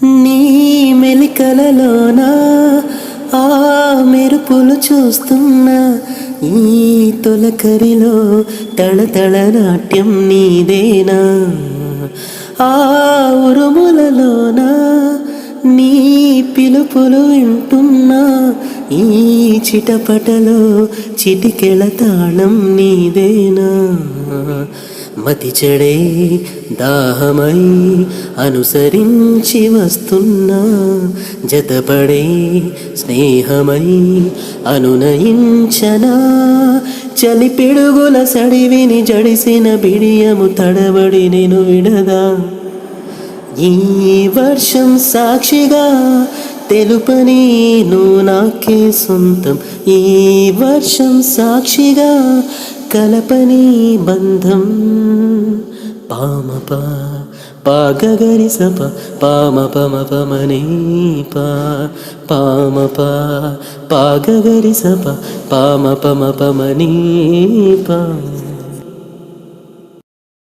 నీ మెలికలలోన ఆ మెరుపులు చూస్తున్నా, ఈ తొలకరిలో తళతళ నాట్యం నీదేనా. ఆ ఉరుములలోన నీ పిలుపులు వింటున్నా, ఈ చిటపటలో చిటికెళ తాళం నీదేనా. మతి చెడే దాహమై అనుసరించి వస్తున్నా, జతపడే స్నేహమై అనునయించనా. చలి పిడుగుల సడివిని జడిసిన బిడియము తడబడి నేను విడదా. ఈ వర్షం సాక్షిగా తెలుపని నువ్వు నాకే సొంతం, ఈ వర్షం సాక్షిగా కలపని బంధం. పామప పాగగరి సప పామ పమ పమనే పా పామప పాగగరి సప పామ పమ పమనే పా.